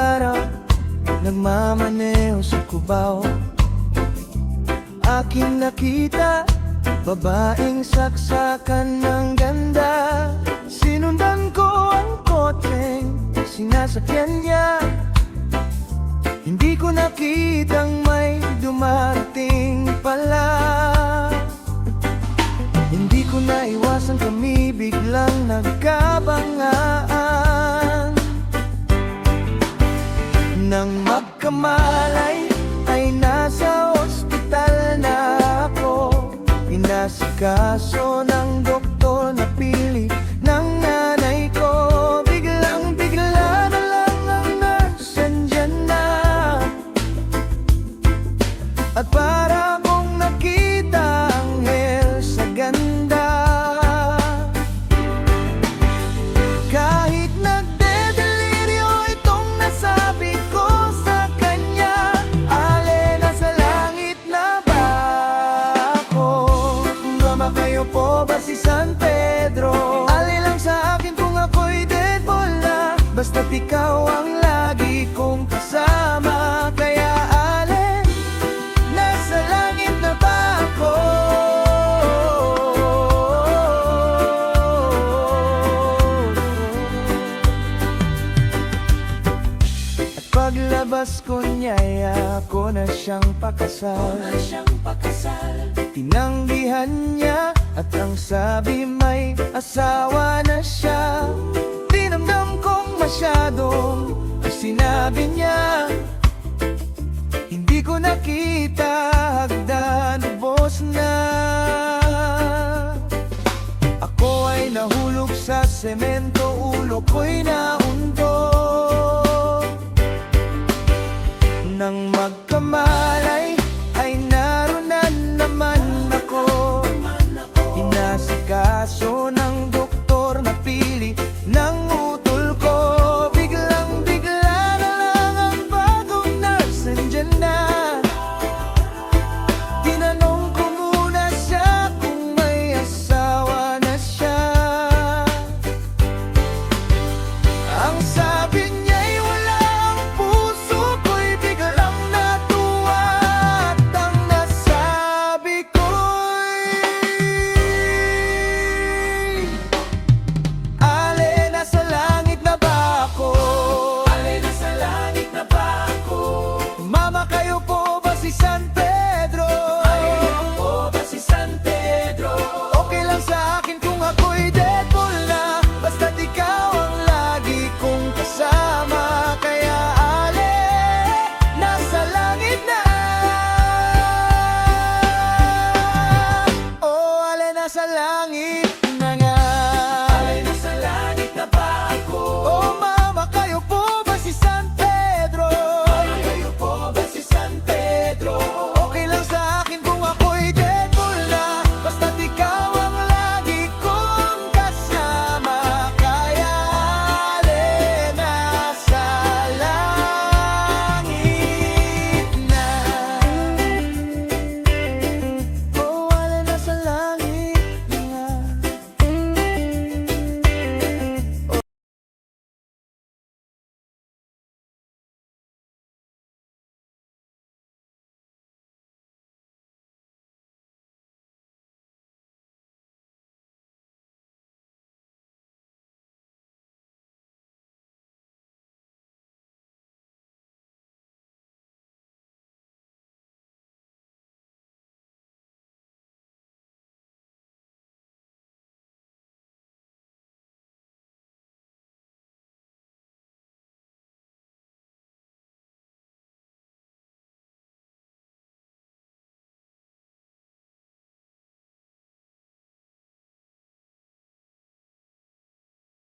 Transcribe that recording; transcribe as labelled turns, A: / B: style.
A: araw, nagmamaneho sa Cubao. Aking nakita, babaeng saksakan ng ganda. Sinundan ko ang kotseng sinasakyan niya. Hindi ko nakitang may dumarating pala. Hindi ko naiwasan kami biglang nagkabangaan. Nang magkamalay ay nasa ospital na ako. Inasikaso ng doktor na pili ng nanay ko. Biglang-bigla na lang ang nurse andyan na. At para kong nakita anghel sa ganda. Kahit nagdedeliryo itong nasabi ko sa kanya. Ale, nasa langit na ba ako? Mama, kayo po ba si San Pedro? Ale lang sa akin kung ako'y deadball na. Basta't ikaw ang lagi kong kasama. Kaya ale, nasa langit na ba ako? At paglabas ko niyaya ko na siyang pakasal. Tinanggihan niya at ang sabi may asawa na siya. Tinamdam kong masyadong sinabi niya. Hindi ko nakita